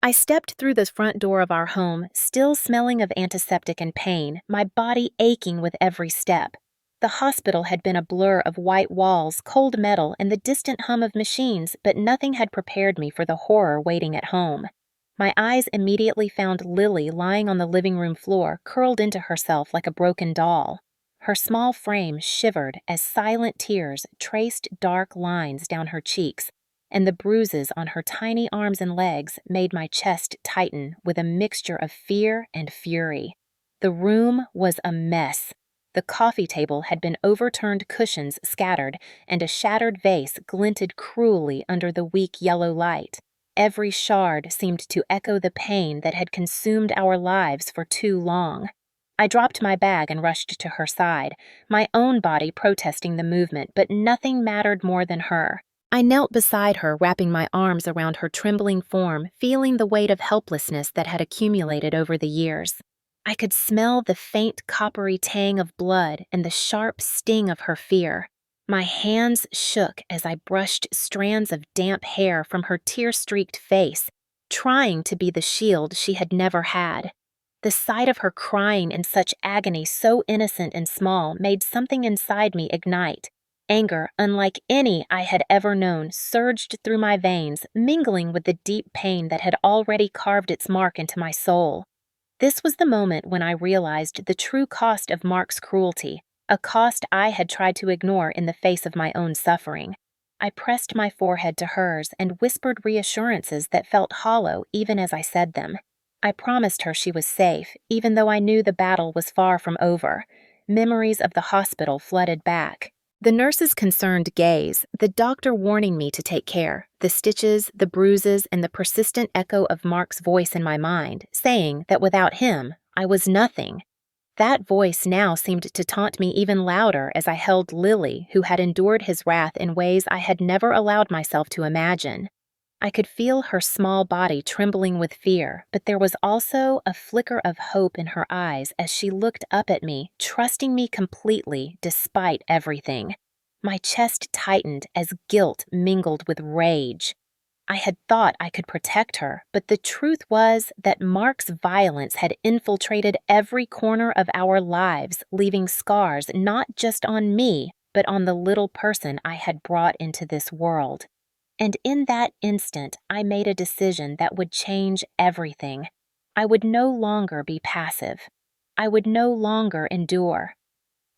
I stepped through the front door of our home, still smelling of antiseptic and pain, my body aching with every step. The hospital had been a blur of white walls, cold metal, and the distant hum of machines, but nothing had prepared me for the horror waiting at home. My eyes immediately found Lily lying on the living room floor, curled into herself like a broken doll. Her small frame shivered as silent tears traced dark lines down her cheeks, and the bruises on her tiny arms and legs made my chest tighten with a mixture of fear and fury. The room was a mess. The coffee table had been overturned, cushions scattered, and a shattered vase glinted cruelly under the weak yellow light. Every shard seemed to echo the pain that had consumed our lives for too long. I dropped my bag and rushed to her side, my own body protesting the movement, but nothing mattered more than her. I knelt beside her, wrapping my arms around her trembling form, feeling the weight of helplessness that had accumulated over the years. I could smell the faint coppery tang of blood and the sharp sting of her fear. My hands shook as I brushed strands of damp hair from her tear-streaked face, trying to be the shield she had never had. The sight of her crying in such agony, so innocent and small, made something inside me ignite. Anger, unlike any I had ever known, surged through my veins, mingling with the deep pain that had already carved its mark into my soul. This was the moment when I realized the true cost of Mark's cruelty, a cost I had tried to ignore in the face of my own suffering. I pressed my forehead to hers and whispered reassurances that felt hollow even as I said them. I promised her she was safe, even though I knew the battle was far from over. Memories of the hospital flooded back. The nurse's concerned gaze, the doctor warning me to take care, the stitches, the bruises, and the persistent echo of Mark's voice in my mind, saying that without him, I was nothing. That voice now seemed to taunt me even louder as I held Lily, who had endured his wrath in ways I had never allowed myself to imagine. I could feel her small body trembling with fear, but there was also a flicker of hope in her eyes as she looked up at me, trusting me completely despite everything. My chest tightened as guilt mingled with rage. I had thought I could protect her, but the truth was that Mark's violence had infiltrated every corner of our lives, leaving scars not just on me, but on the little person I had brought into this world. And in that instant, I made a decision that would change everything. I would no longer be passive. I would no longer endure.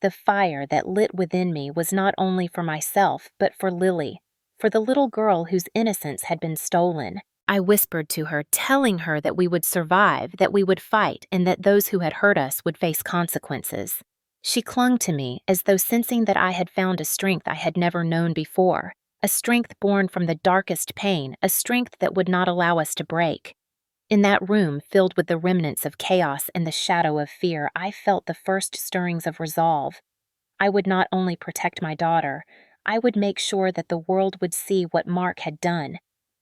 The fire that lit within me was not only for myself, but for Lily, for the little girl whose innocence had been stolen. I whispered to her, telling her that we would survive, that we would fight, and that those who had hurt us would face consequences. She clung to me as though sensing that I had found a strength I had never known before. A strength born from the darkest pain, a strength that would not allow us to break. In that room, filled with the remnants of chaos and the shadow of fear, I felt the first stirrings of resolve. I would not only protect my daughter, I would make sure that the world would see what Mark had done.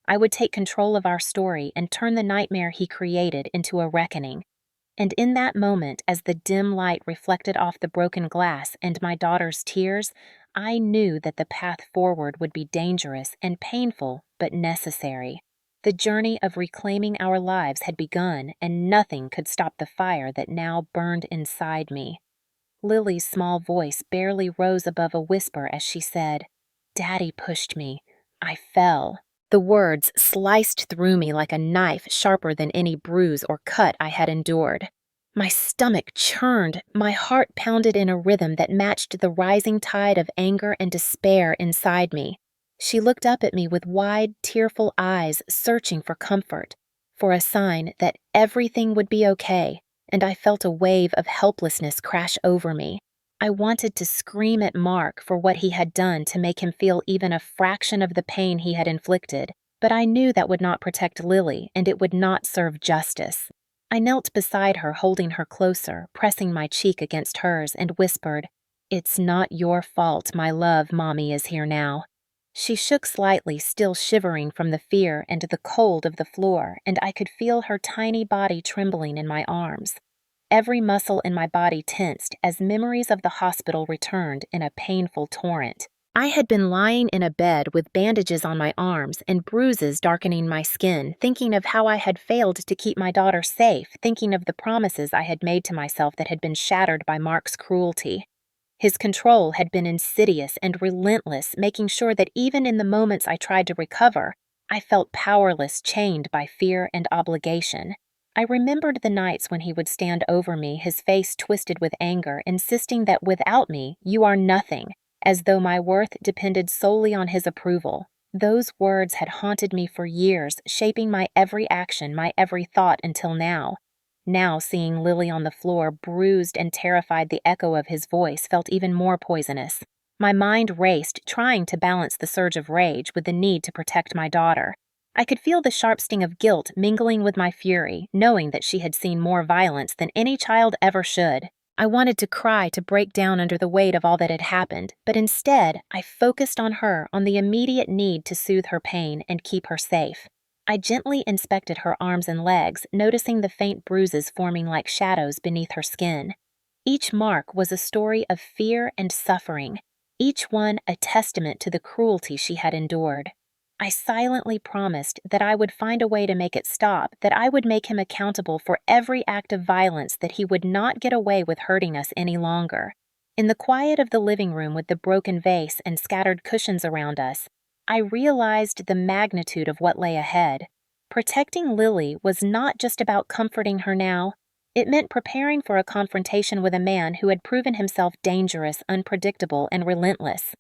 I would take control of our story and turn the nightmare he created into a reckoning. And in that moment, as the dim light reflected off the broken glass and my daughter's tears, I knew that the path forward would be dangerous and painful, but necessary. The journey of reclaiming our lives had begun, and nothing could stop the fire that now burned inside me. Lily's small voice barely rose above a whisper as she said, "Daddy pushed me. I fell." The words sliced through me like a knife sharper than any bruise or cut I had endured. My stomach churned, my heart pounded in a rhythm that matched the rising tide of anger and despair inside me. She looked up at me with wide, tearful eyes, searching for comfort, for a sign that everything would be okay, and I felt a wave of helplessness crash over me. I wanted to scream at Mark for what he had done to make him feel even a fraction of the pain he had inflicted, but I knew that would not protect Lily, and it would not serve justice. I knelt beside her, holding her closer, pressing my cheek against hers, and whispered, "It's not your fault, my love, Mommy is here now." She shook slightly, still shivering from the fear and the cold of the floor, and I could feel her tiny body trembling in my arms. Every muscle in my body tensed as memories of the hospital returned in a painful torrent. I had been lying in a bed with bandages on my arms and bruises darkening my skin, thinking of how I had failed to keep my daughter safe, thinking of the promises I had made to myself that had been shattered by Mark's cruelty. His control had been insidious and relentless, making sure that even in the moments I tried to recover, I felt powerless, chained by fear and obligation. I remembered the nights when he would stand over me, his face twisted with anger, insisting that without me, you are nothing, as though my worth depended solely on his approval. Those words had haunted me for years, shaping my every action, my every thought until now. Now, seeing Lily on the floor, bruised and terrified, the echo of his voice felt even more poisonous. My mind raced, trying to balance the surge of rage with the need to protect my daughter. I could feel the sharp sting of guilt mingling with my fury, knowing that she had seen more violence than any child ever should. I wanted to cry, to break down under the weight of all that had happened, but instead, I focused on her, on the immediate need to soothe her pain and keep her safe. I gently inspected her arms and legs, noticing the faint bruises forming like shadows beneath her skin. Each mark was a story of fear and suffering, each one a testament to the cruelty she had endured. I silently promised that I would find a way to make it stop, that I would make him accountable for every act of violence, that he would not get away with hurting us any longer. In the quiet of the living room with the broken vase and scattered cushions around us, I realized the magnitude of what lay ahead. Protecting Lily was not just about comforting her now. It meant preparing for a confrontation with a man who had proven himself dangerous, unpredictable, and relentless.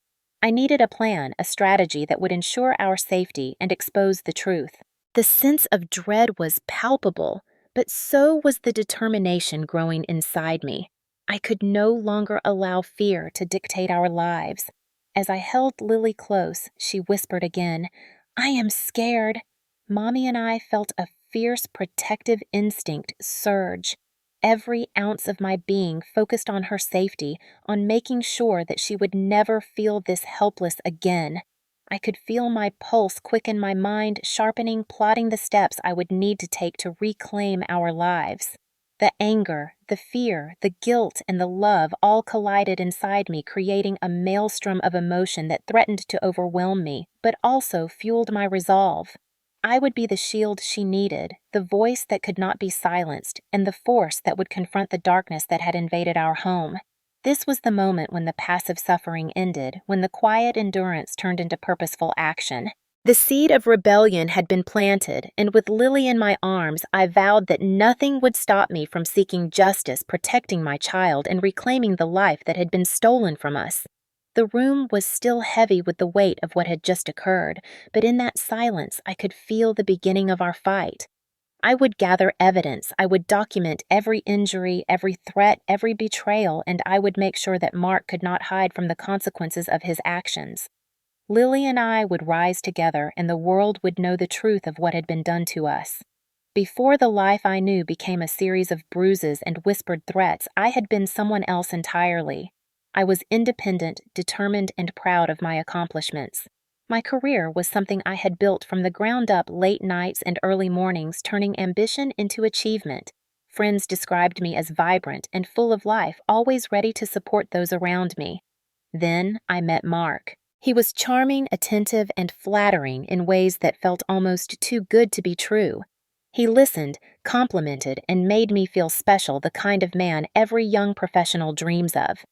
I needed a plan, a strategy that would ensure our safety and expose the truth. The sense of dread was palpable, but so was the determination growing inside me. I could no longer allow fear to dictate our lives. As I held Lily close, she whispered again, "I am scared." Mommy and I felt a fierce protective instinct surge. Every ounce of my being focused on her safety, on making sure that she would never feel this helpless again. I could feel my pulse quicken, my mind sharpening, plotting the steps I would need to take to reclaim our lives. The anger, the fear, the guilt, and the love all collided inside me, creating a maelstrom of emotion that threatened to overwhelm me, but also fueled my resolve. I would be the shield she needed, the voice that could not be silenced, and the force that would confront the darkness that had invaded our home. This was the moment when the passive suffering ended, when the quiet endurance turned into purposeful action. The seed of rebellion had been planted, and with Lily in my arms, I vowed that nothing would stop me from seeking justice, protecting my child, and reclaiming the life that had been stolen from us. The room was still heavy with the weight of what had just occurred, but in that silence I could feel the beginning of our fight. I would gather evidence, I would document every injury, every threat, every betrayal, and I would make sure that Mark could not hide from the consequences of his actions. Lily and I would rise together, and the world would know the truth of what had been done to us. Before the life I knew became a series of bruises and whispered threats, I had been someone else entirely. I was independent, determined, and proud of my accomplishments. My career was something I had built from the ground up, late nights and early mornings, turning ambition into achievement. Friends described me as vibrant and full of life, always ready to support those around me. Then I met Mark. He was charming, attentive, and flattering in ways that felt almost too good to be true. He listened, complimented, and made me feel special, the kind of man every young professional dreams of.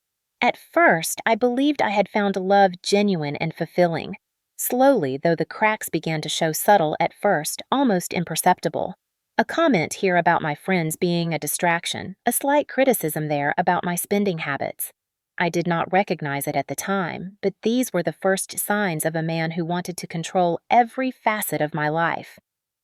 At first, I believed I had found love genuine and fulfilling. Slowly, though, the cracks began to show, subtle at first, almost imperceptible. A comment here about my friends being a distraction, a slight criticism there about my spending habits. I did not recognize it at the time, but these were the first signs of a man who wanted to control every facet of my life.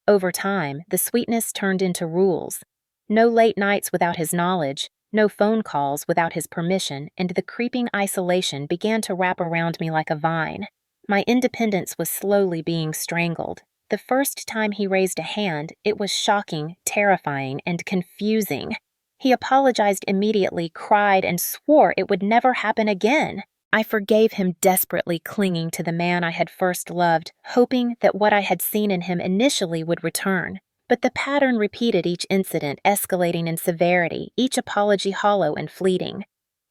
Over time, the sweetness turned into rules. No late nights without his knowledge, no phone calls without his permission, and the creeping isolation began to wrap around me like a vine. My independence was slowly being strangled. The first time he raised a hand, it was shocking, terrifying, and confusing. He apologized immediately, cried, and swore it would never happen again. I forgave him, desperately clinging to the man I had first loved, hoping that what I had seen in him initially would return. But the pattern repeated, each incident escalating in severity, each apology hollow and fleeting.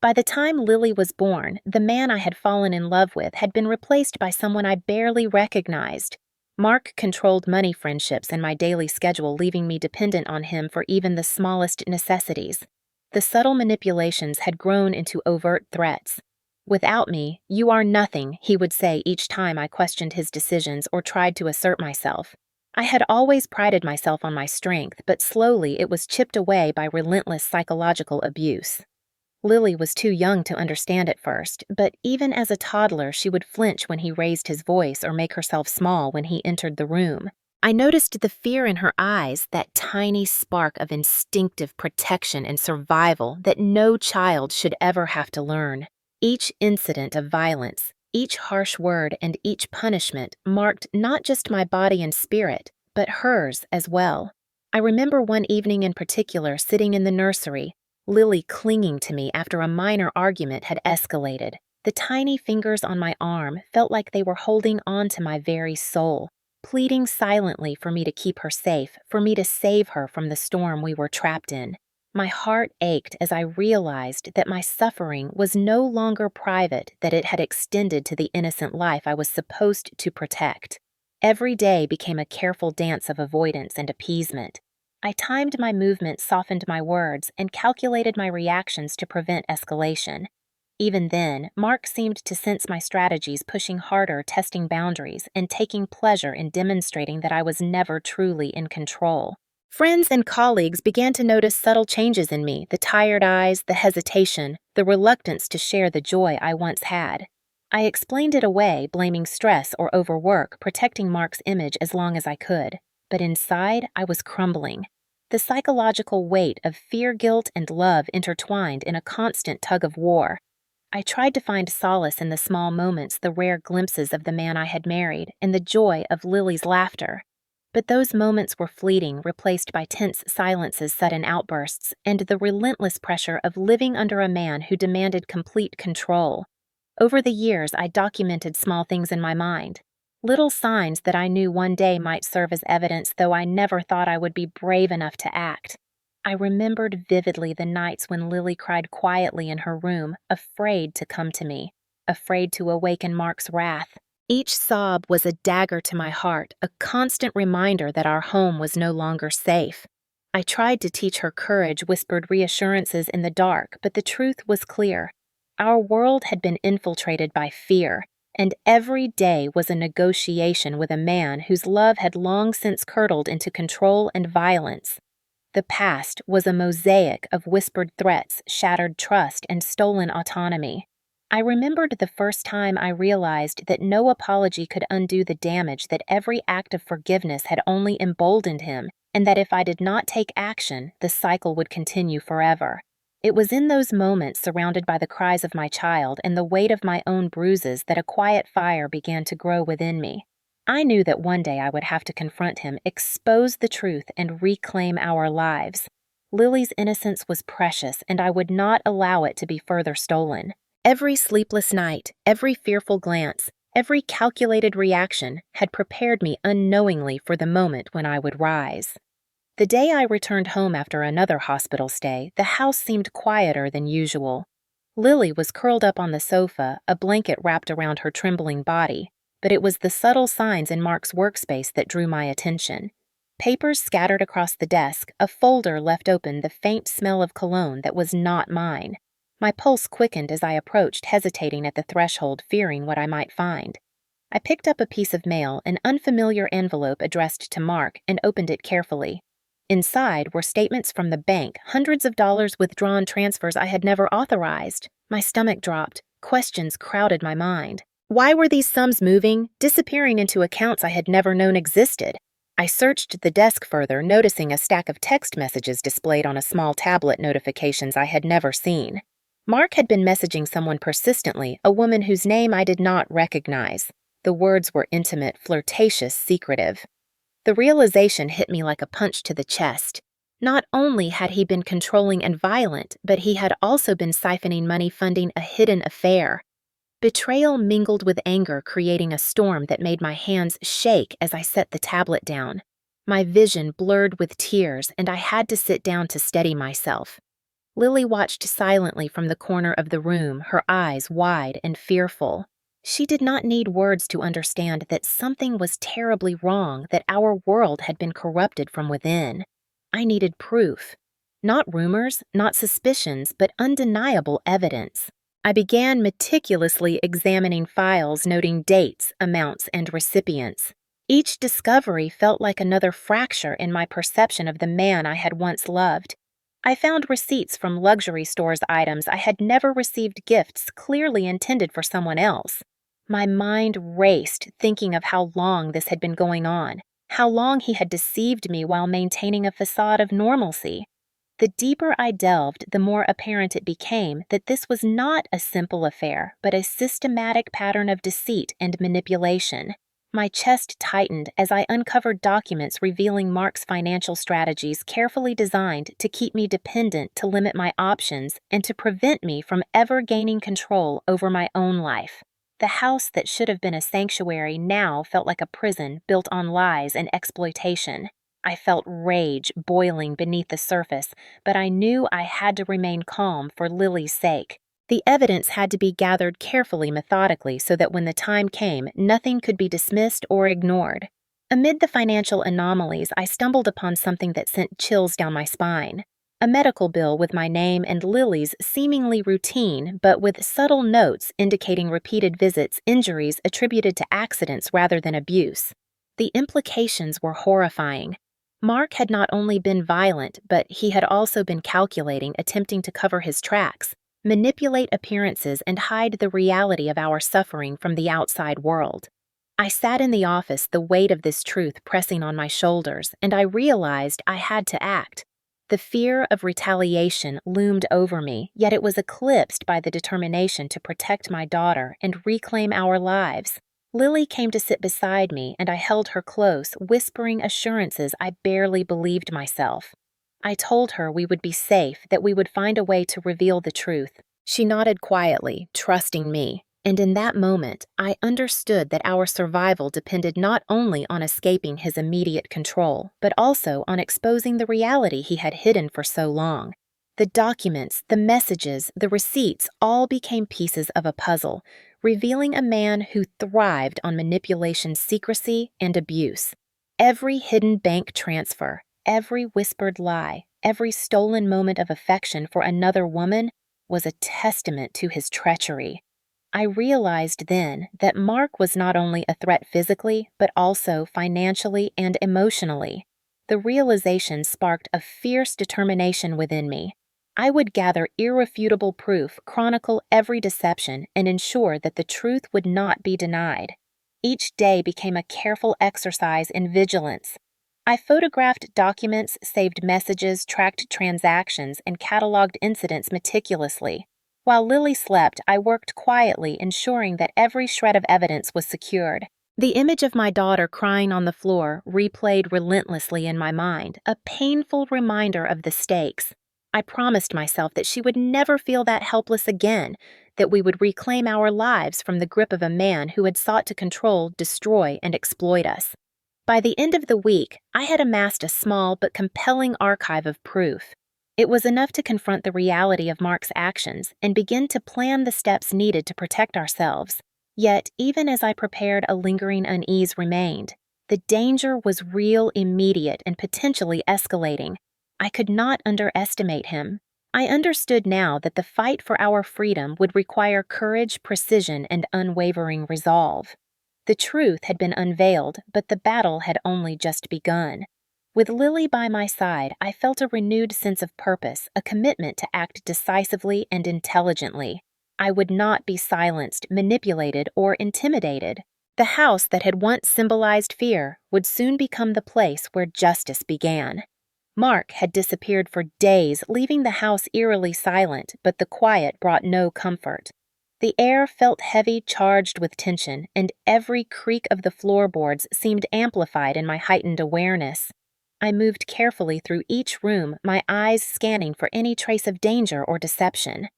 By the time Lily was born, the man I had fallen in love with had been replaced by someone I barely recognized. Mark controlled money friendships and my daily schedule, leaving me dependent on him for even the smallest necessities. The subtle manipulations had grown into overt threats. "Without me, you are nothing," he would say each time I questioned his decisions or tried to assert myself. I had always prided myself on my strength, but slowly it was chipped away by relentless psychological abuse. Lily was too young to understand at first, but even as a toddler she would flinch when he raised his voice or make herself small when he entered the room. I noticed the fear in her eyes, that tiny spark of instinctive protection and survival that no child should ever have to learn. Each incident of violence, each harsh word, and each punishment marked not just my body and spirit, but hers as well. I remember one evening in particular sitting in the nursery, Lily clinging to me after a minor argument had escalated. The tiny fingers on my arm felt like they were holding on to my very soul, pleading silently for me to keep her safe, for me to save her from the storm we were trapped in. My heart ached as I realized that my suffering was no longer private, that it had extended to the innocent life I was supposed to protect. Every day became a careful dance of avoidance and appeasement. I timed my movements, softened my words, and calculated my reactions to prevent escalation. Even then, Mark seemed to sense my strategies, pushing harder, testing boundaries, and taking pleasure in demonstrating that I was never truly in control. Friends and colleagues began to notice subtle changes in me, the tired eyes, the hesitation, the reluctance to share the joy I once had. I explained it away, blaming stress or overwork, protecting Mark's image as long as I could. But inside, I was crumbling. The psychological weight of fear, guilt, and love intertwined in a constant tug of war. I tried to find solace in the small moments, the rare glimpses of the man I had married, and the joy of Lily's laughter. But those moments were fleeting, replaced by tense silences, sudden outbursts, and the relentless pressure of living under a man who demanded complete control. Over the years, I documented small things in my mind. Little signs that I knew one day might serve as evidence, though I never thought I would be brave enough to act. I remembered vividly the nights when Lily cried quietly in her room, afraid to come to me, afraid to awaken Mark's wrath. Each sob was a dagger to my heart, a constant reminder that our home was no longer safe. I tried to teach her courage, whispered reassurances in the dark, but the truth was clear. Our world had been infiltrated by fear, and every day was a negotiation with a man whose love had long since curdled into control and violence. The past was a mosaic of whispered threats, shattered trust, and stolen autonomy. I remembered the first time I realized that no apology could undo the damage, that every act of forgiveness had only emboldened him, and that if I did not take action, the cycle would continue forever. It was in those moments, surrounded by the cries of my child and the weight of my own bruises, that a quiet fire began to grow within me. I knew that one day I would have to confront him, expose the truth, and reclaim our lives. Lily's innocence was precious, and I would not allow it to be further stolen. Every sleepless night, every fearful glance, every calculated reaction had prepared me unknowingly for the moment when I would rise. The day I returned home after another hospital stay, the house seemed quieter than usual. Lily was curled up on the sofa, a blanket wrapped around her trembling body, but it was the subtle signs in Mark's workspace that drew my attention. Papers scattered across the desk, a folder left open, the faint smell of cologne that was not mine. My pulse quickened as I approached, hesitating at the threshold, fearing what I might find. I picked up a piece of mail, an unfamiliar envelope addressed to Mark, and opened it carefully. Inside were statements from the bank, hundreds of dollars withdrawn, transfers I had never authorized. My stomach dropped. Questions crowded my mind. Why were these sums moving, disappearing into accounts I had never known existed? I searched the desk further, noticing a stack of text messages displayed on a small tablet, notifications I had never seen. Mark had been messaging someone persistently, a woman whose name I did not recognize. The words were intimate, flirtatious, secretive. The realization hit me like a punch to the chest. Not only had he been controlling and violent, but he had also been siphoning money, funding a hidden affair. Betrayal mingled with anger, creating a storm that made my hands shake as I set the tablet down. My vision blurred with tears, and I had to sit down to steady myself. Lily watched silently from the corner of the room, her eyes wide and fearful. She did not need words to understand that something was terribly wrong, that our world had been corrupted from within. I needed proof. Not rumors, not suspicions, but undeniable evidence. I began meticulously examining files noting dates, amounts, and recipients. Each discovery felt like another fracture in my perception of the man I had once loved. I found receipts from luxury stores items I had never received, gifts clearly intended for someone else. My mind raced, thinking of how long this had been going on, how long he had deceived me while maintaining a facade of normalcy. The deeper I delved, the more apparent it became that this was not a simple affair, but a systematic pattern of deceit and manipulation. My chest tightened as I uncovered documents revealing Mark's financial strategies carefully designed to keep me dependent, to limit my options, and to prevent me from ever gaining control over my own life. The house that should have been a sanctuary now felt like a prison built on lies and exploitation. I felt rage boiling beneath the surface, but I knew I had to remain calm for Lily's sake. The evidence had to be gathered carefully, methodically, so that when the time came, nothing could be dismissed or ignored. Amid the financial anomalies, I stumbled upon something that sent chills down my spine. A medical bill with my name and Lily's seemingly routine, but with subtle notes indicating repeated visits, injuries attributed to accidents rather than abuse. The implications were horrifying. Mark had not only been violent, but he had also been calculating, attempting to cover his tracks, manipulate appearances, and hide the reality of our suffering from the outside world. I sat in the office, the weight of this truth pressing on my shoulders, and I realized I had to act. The fear of retaliation loomed over me, yet it was eclipsed by the determination to protect my daughter and reclaim our lives. Lily came to sit beside me, and I held her close, whispering assurances I barely believed myself. I told her we would be safe, that we would find a way to reveal the truth. She nodded quietly, trusting me, and in that moment, I understood that our survival depended not only on escaping his immediate control, but also on exposing the reality he had hidden for so long. The documents, the messages, the receipts all became pieces of a puzzle, revealing a man who thrived on manipulation, secrecy, and abuse. Every hidden bank transfer, every whispered lie, every stolen moment of affection for another woman was a testament to his treachery. I realized then that Mark was not only a threat physically, but also financially and emotionally. The realization sparked a fierce determination within me. I would gather irrefutable proof, chronicle every deception, and ensure that the truth would not be denied. Each day became a careful exercise in vigilance. I photographed documents, saved messages, tracked transactions, and cataloged incidents meticulously. While Lily slept, I worked quietly, ensuring that every shred of evidence was secured. The image of my daughter crying on the floor replayed relentlessly in my mind, a painful reminder of the stakes. I promised myself that she would never feel that helpless again, that we would reclaim our lives from the grip of a man who had sought to control, destroy, and exploit us. By the end of the week, I had amassed a small but compelling archive of proof. It was enough to confront the reality of Mark's actions and begin to plan the steps needed to protect ourselves. Yet, even as I prepared, a lingering unease remained. The danger was real, immediate, and potentially escalating. I could not underestimate him. I understood now that the fight for our freedom would require courage, precision, and unwavering resolve. The truth had been unveiled, but the battle had only just begun. With Lily by my side, I felt a renewed sense of purpose, a commitment to act decisively and intelligently. I would not be silenced, manipulated, or intimidated. The house that had once symbolized fear would soon become the place where justice began. Mark had disappeared for days, leaving the house eerily silent, but the quiet brought no comfort. The air felt heavy, charged with tension, and every creak of the floorboards seemed amplified in my heightened awareness. I moved carefully through each room, my eyes scanning for any trace of danger or deception.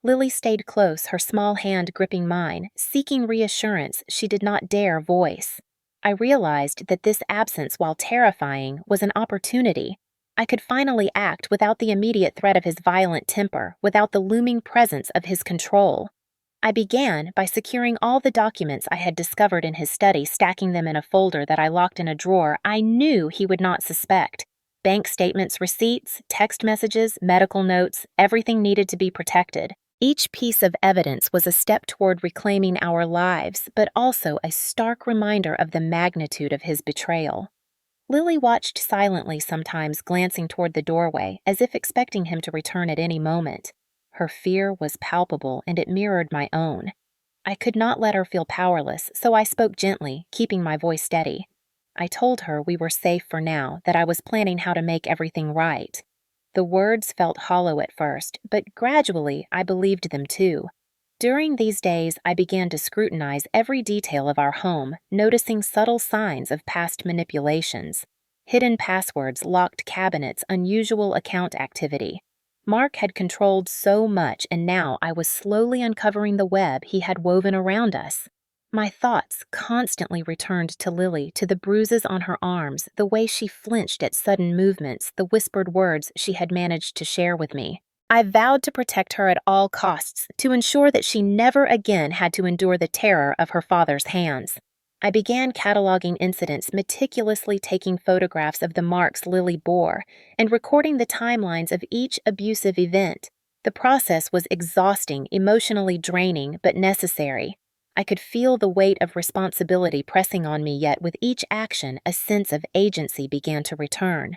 Lily stayed close, her small hand gripping mine, seeking reassurance she did not dare voice. I realized that this absence, while terrifying, was an opportunity. I could finally act without the immediate threat of his violent temper, without the looming presence of his control. I began by securing all the documents I had discovered in his study, stacking them in a folder that I locked in a drawer I knew he would not suspect. Bank statements, receipts, text messages, medical notes, everything needed to be protected. Each piece of evidence was a step toward reclaiming our lives, but also a stark reminder of the magnitude of his betrayal. Lily watched silently sometimes, glancing toward the doorway, as if expecting him to return at any moment. Her fear was palpable, and it mirrored my own. I could not let her feel powerless, so I spoke gently, keeping my voice steady. I told her we were safe for now, that I was planning how to make everything right. The words felt hollow at first, but gradually I believed them too. During these days, I began to scrutinize every detail of our home, noticing subtle signs of past manipulations. Hidden passwords, locked cabinets, unusual account activity. Mark had controlled so much, and now I was slowly uncovering the web he had woven around us. My thoughts constantly returned to Lily, to the bruises on her arms, the way she flinched at sudden movements, the whispered words she had managed to share with me. I vowed to protect her at all costs, to ensure that she never again had to endure the terror of her father's hands. I began cataloging incidents, meticulously taking photographs of the marks Lily bore, and recording the timelines of each abusive event. The process was exhausting, emotionally draining, but necessary. I could feel the weight of responsibility pressing on me, yet with each action, a sense of agency began to return.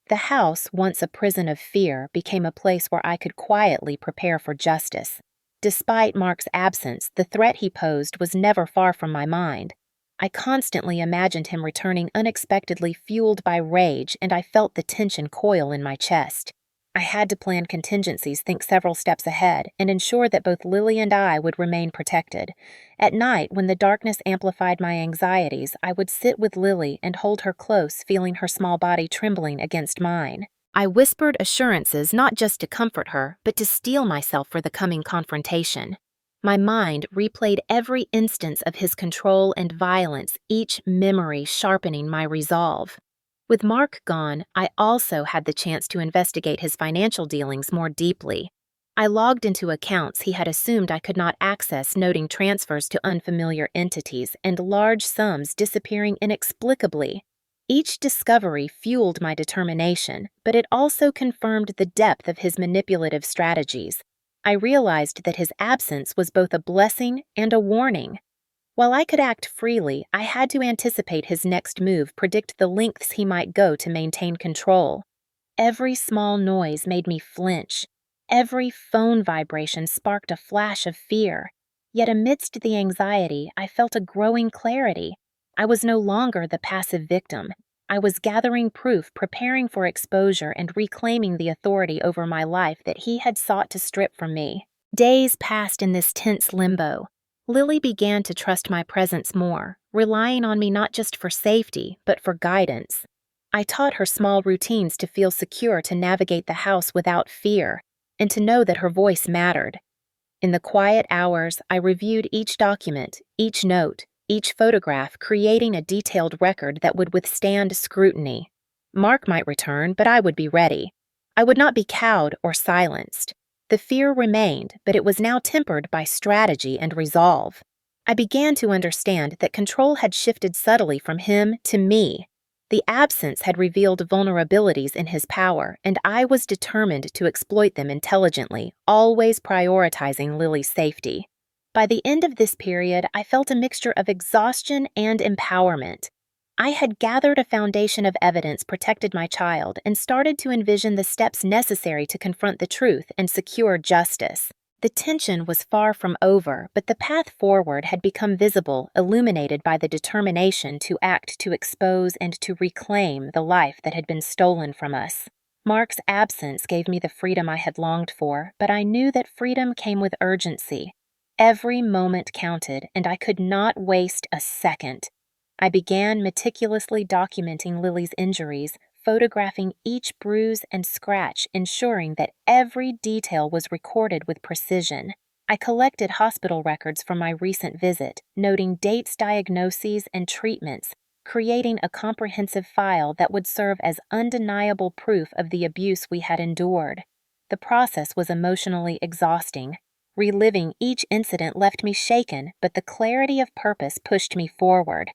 The house, once a prison of fear, became a place where I could quietly prepare for justice. Despite Mark's absence, the threat he posed was never far from my mind. I constantly imagined him returning unexpectedly, fueled by rage, and I felt the tension coil in my chest. I had to plan contingencies, think several steps ahead, and ensure that both Lily and I would remain protected. At night, when the darkness amplified my anxieties, I would sit with Lily and hold her close, feeling her small body trembling against mine. I whispered assurances not just to comfort her, but to steel myself for the coming confrontation. My mind replayed every instance of his control and violence, each memory sharpening my resolve. With Mark gone, I also had the chance to investigate his financial dealings more deeply. I logged into accounts he had assumed I could not access, noting transfers to unfamiliar entities and large sums disappearing inexplicably. Each discovery fueled my determination, but it also confirmed the depth of his manipulative strategies. I realized that his absence was both a blessing and a warning. While I could act freely, I had to anticipate his next move, predict the lengths he might go to maintain control. Every small noise made me flinch. Every phone vibration sparked a flash of fear. Yet amidst the anxiety, I felt a growing clarity. I was no longer the passive victim. I was gathering proof, preparing for exposure, and reclaiming the authority over my life that he had sought to strip from me. Days passed in this tense limbo. Lily began to trust my presence more, relying on me not just for safety, but for guidance. I taught her small routines to feel secure, to navigate the house without fear, and to know that her voice mattered. In the quiet hours, I reviewed each document, each note, each photograph, creating a detailed record that would withstand scrutiny. Mark might return, but I would be ready. I would not be cowed or silenced. The fear remained, but it was now tempered by strategy and resolve. I began to understand that control had shifted subtly from him to me. The absence had revealed vulnerabilities in his power, and I was determined to exploit them intelligently, always prioritizing Lily's safety. By the end of this period, I felt a mixture of exhaustion and empowerment. I had gathered a foundation of evidence, protected my child, and started to envision the steps necessary to confront the truth and secure justice. The tension was far from over, but the path forward had become visible, illuminated by the determination to act, to expose, and to reclaim the life that had been stolen from us. Mark's absence gave me the freedom I had longed for, but I knew that freedom came with urgency. Every moment counted, and I could not waste a second. I began meticulously documenting Lily's injuries, photographing each bruise and scratch, ensuring that every detail was recorded with precision. I collected hospital records from my recent visit, noting dates, diagnoses, and treatments, creating a comprehensive file that would serve as undeniable proof of the abuse we had endured. The process was emotionally exhausting. Reliving each incident left me shaken, but the clarity of purpose pushed me forward.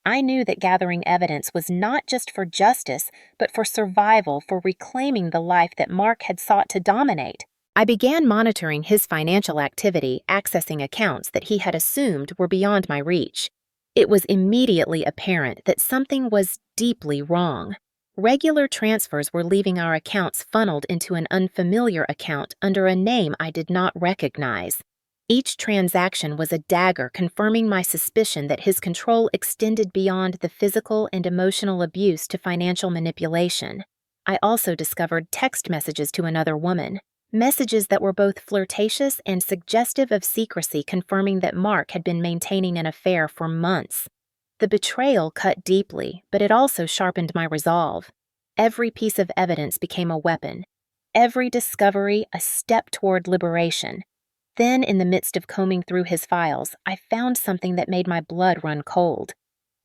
I knew that gathering evidence was not just for justice, but for survival, for reclaiming the life that Mark had sought to dominate. I began monitoring his financial activity, accessing accounts that he had assumed were beyond my reach. It was immediately apparent that something was deeply wrong. Regular transfers were leaving our accounts funneled into an unfamiliar account under a name I did not recognize. Each transaction was a dagger confirming my suspicion that his control extended beyond the physical and emotional abuse to financial manipulation. I also discovered text messages to another woman, messages that were both flirtatious and suggestive of secrecy, confirming that Mark had been maintaining an affair for months. The betrayal cut deeply, but it also sharpened my resolve. Every piece of evidence became a weapon, every discovery a step toward liberation. Then, in the midst of combing through his files, I found something that made my blood run cold.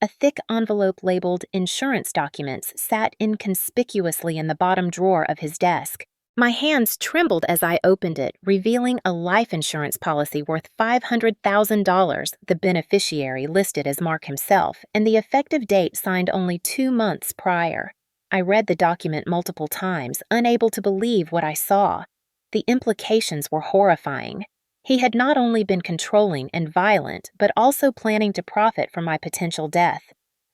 A thick envelope labeled insurance documents sat inconspicuously in the bottom drawer of his desk. My hands trembled as I opened it, revealing a life insurance policy worth $500,000, the beneficiary listed as Mark himself, and the effective date signed only 2 months prior. I read the document multiple times, unable to believe what I saw. The implications were horrifying. He had not only been controlling and violent, but also planning to profit from my potential death.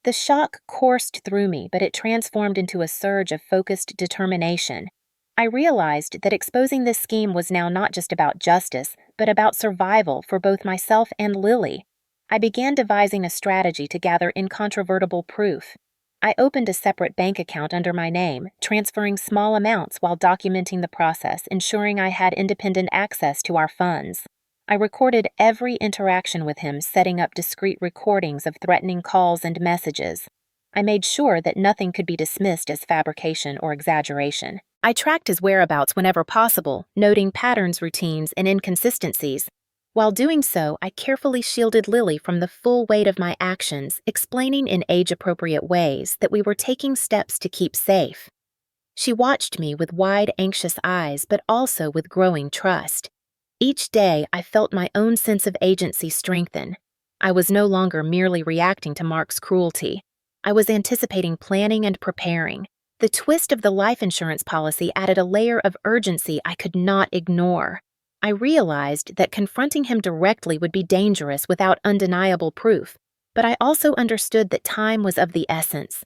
The shock coursed through me, but it transformed into a surge of focused determination. I realized that exposing this scheme was now not just about justice, but about survival for both myself and Lily. I began devising a strategy to gather incontrovertible proof. I opened a separate bank account under my name, transferring small amounts while documenting the process, ensuring I had independent access to our funds. I recorded every interaction with him, setting up discreet recordings of threatening calls and messages. I made sure that nothing could be dismissed as fabrication or exaggeration. I tracked his whereabouts whenever possible, noting patterns, routines, and inconsistencies. While doing so, I carefully shielded Lily from the full weight of my actions, explaining in age-appropriate ways that we were taking steps to keep safe. She watched me with wide, anxious eyes, but also with growing trust. Each day, I felt my own sense of agency strengthen. I was no longer merely reacting to Mark's cruelty. I was anticipating, planning, and preparing. The twist of the life insurance policy added a layer of urgency I could not ignore. I realized that confronting him directly would be dangerous without undeniable proof, but I also understood that time was of the essence.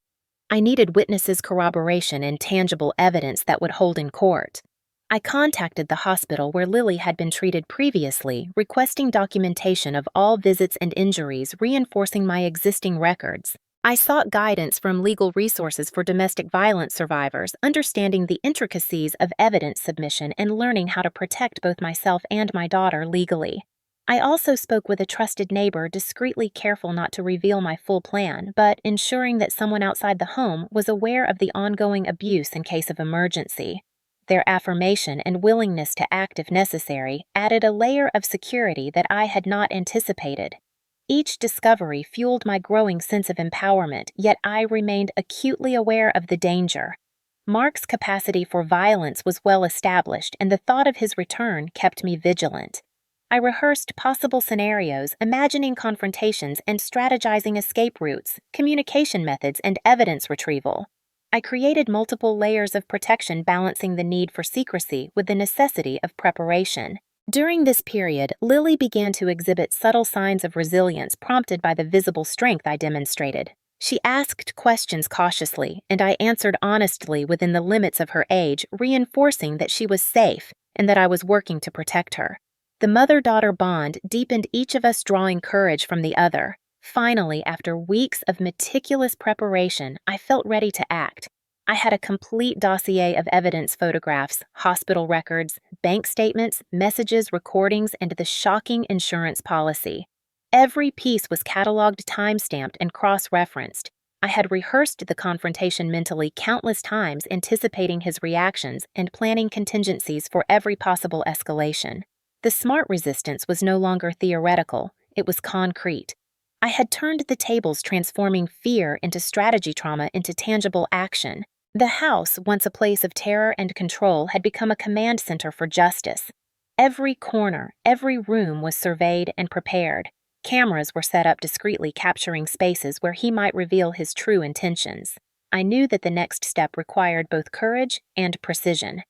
I needed witnesses' corroboration and tangible evidence that would hold in court. I contacted the hospital where Lily had been treated previously, requesting documentation of all visits and injuries, reinforcing my existing records. I sought guidance from legal resources for domestic violence survivors, understanding the intricacies of evidence submission and learning how to protect both myself and my daughter legally. I also spoke with a trusted neighbor, discreetly careful not to reveal my full plan, but ensuring that someone outside the home was aware of the ongoing abuse in case of emergency. Their affirmation and willingness to act if necessary added a layer of security that I had not anticipated. Each discovery fueled my growing sense of empowerment, yet I remained acutely aware of the danger. Mark's capacity for violence was well established, and the thought of his return kept me vigilant. I rehearsed possible scenarios, imagining confrontations and strategizing escape routes, communication methods, and evidence retrieval. I created multiple layers of protection, balancing the need for secrecy with the necessity of preparation. During this period, Lily began to exhibit subtle signs of resilience prompted by the visible strength I demonstrated. She asked questions cautiously, and I answered honestly within the limits of her age, reinforcing that she was safe and that I was working to protect her. The mother-daughter bond deepened, each of us drawing courage from the other. Finally, after weeks of meticulous preparation, I felt ready to act. I had a complete dossier of evidence: photographs, hospital records, bank statements, messages, recordings, and the shocking insurance policy. Every piece was cataloged, time-stamped, and cross-referenced. I had rehearsed the confrontation mentally countless times, anticipating his reactions and planning contingencies for every possible escalation. The smart resistance was no longer theoretical, it was concrete. I had turned the tables, transforming fear into strategy, trauma into tangible action. The house, once a place of terror and control, had become a command center for justice. Every corner, every room was surveyed and prepared. Cameras were set up discreetly, capturing spaces where he might reveal his true intentions. I knew that the next step required both courage and precision.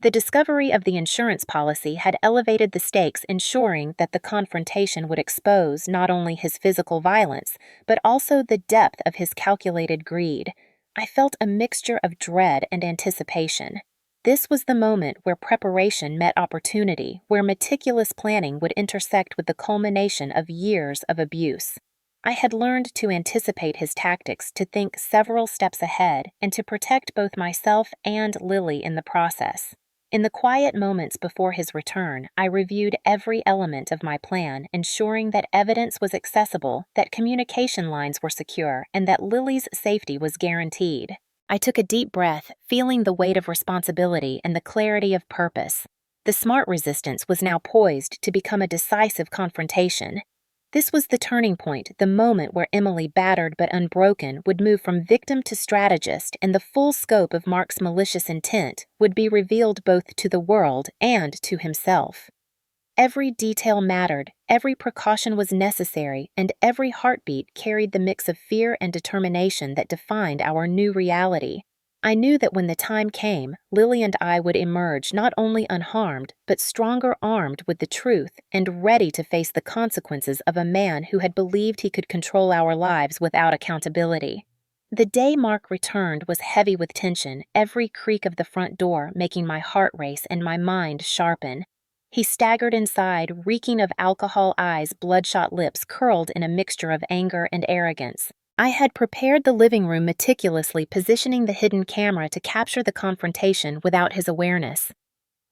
The discovery of the insurance policy had elevated the stakes, ensuring that the confrontation would expose not only his physical violence, but also the depth of his calculated greed. I felt a mixture of dread and anticipation. This was the moment where preparation met opportunity, where meticulous planning would intersect with the culmination of years of abuse. I had learned to anticipate his tactics, to think several steps ahead, and to protect both myself and Lily in the process. In the quiet moments before his return, I reviewed every element of my plan, ensuring that evidence was accessible, that communication lines were secure, and that Lily's safety was guaranteed. I took a deep breath, feeling the weight of responsibility and the clarity of purpose. The smart resistance was now poised to become a decisive confrontation. This was the turning point, the moment where Emily, battered but unbroken, would move from victim to strategist, and the full scope of Mark's malicious intent would be revealed both to the world and to himself. Every detail mattered, every precaution was necessary, and every heartbeat carried the mix of fear and determination that defined our new reality. I knew that when the time came, Lily and I would emerge not only unharmed, but stronger, armed with the truth and ready to face the consequences of a man who had believed he could control our lives without accountability. The day Mark returned was heavy with tension, every creak of the front door making my heart race and my mind sharpen. He staggered inside, reeking of alcohol, eyes, bloodshot lips curled in a mixture of anger and arrogance. I had prepared the living room meticulously, positioning the hidden camera to capture the confrontation without his awareness.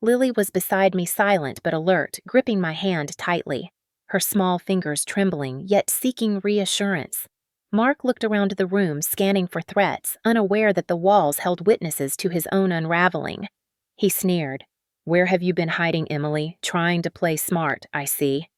Lily was beside me, silent but alert, gripping my hand tightly, her small fingers trembling, yet seeking reassurance. Mark looked around the room, scanning for threats, unaware that the walls held witnesses to his own unraveling. He sneered. "Where have you been hiding, Emily? Trying to play smart, I see."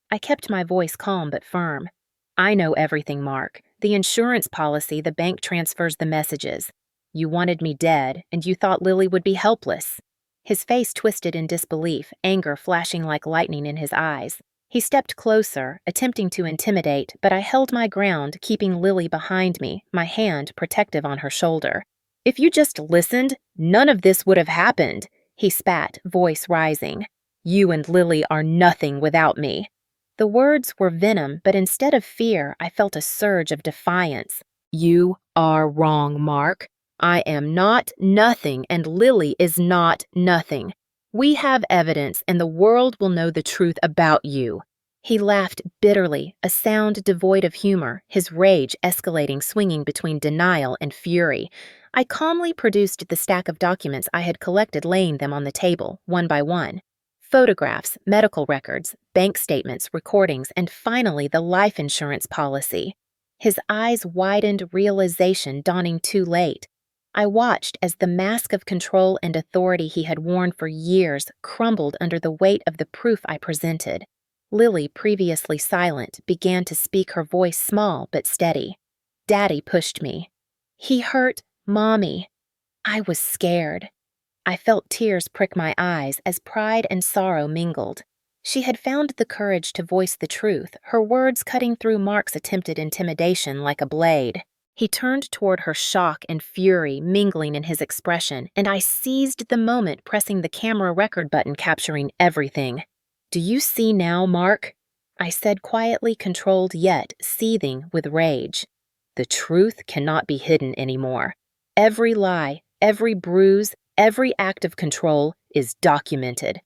I kept my voice calm but firm. "I know everything, Mark. The insurance policy, the bank transfers the messages. You wanted me dead, and you thought Lily would be helpless." His face twisted in disbelief, anger flashing like lightning in his eyes. He stepped closer, attempting to intimidate, but I held my ground, keeping Lily behind me, my hand protective on her shoulder. "If you just listened, none of this would have happened," he spat, voice rising. "You and Lily are nothing without me." The words were venom, but instead of fear, I felt a surge of defiance. "You are wrong, Mark. I am not nothing, and Lily is not nothing. We have evidence, and the world will know the truth about you." He laughed bitterly, a sound devoid of humor, his rage escalating, swinging between denial and fury. I calmly produced the stack of documents I had collected, laying them on the table, one by one. Photographs, medical records, bank statements, recordings, and finally the life insurance policy. His eyes widened, realization dawning too late. I watched as the mask of control and authority he had worn for years crumbled under the weight of the proof I presented. Lily, previously silent, began to speak, her voice small but steady. "Daddy pushed me. He hurt Mommy." I was scared. I felt tears prick my eyes as pride and sorrow mingled. She had found the courage to voice the truth, her words cutting through Mark's attempted intimidation like a blade. He turned toward her, shock and fury mingling in his expression, and I seized the moment, pressing the camera record button, capturing everything. "Do you see now, Mark?" I said quietly, controlled yet seething with rage. "The truth cannot be hidden anymore. Every lie, every bruise, every act of control is documented.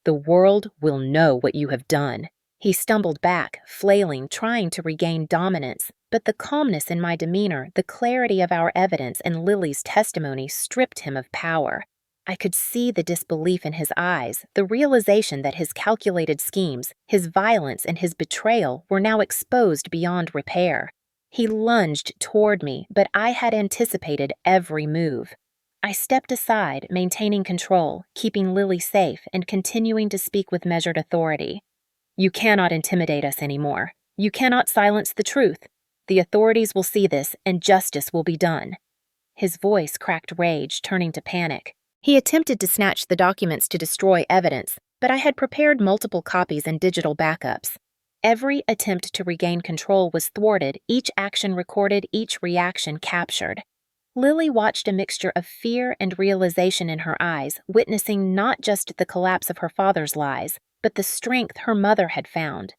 The world will know what you have done." He stumbled back, flailing, trying to regain dominance, but the calmness in my demeanor, the clarity of our evidence, and Lily's testimony stripped him of power. I could see the disbelief in his eyes, the realization that his calculated schemes, his violence, and his betrayal were now exposed beyond repair. He lunged toward me, but I had anticipated every move. I stepped aside, maintaining control, keeping Lily safe, and continuing to speak with measured authority. "You cannot intimidate us anymore. You cannot silence the truth. The authorities will see this, and justice will be done." His voice cracked rage, turning to panic. He attempted to snatch the documents to destroy evidence, but I had prepared multiple copies and digital backups. Every attempt to regain control was thwarted, each action recorded, each reaction captured. Lily watched a mixture of fear and realization in her eyes, witnessing not just the collapse of her father's lies, but the strength her mother had found.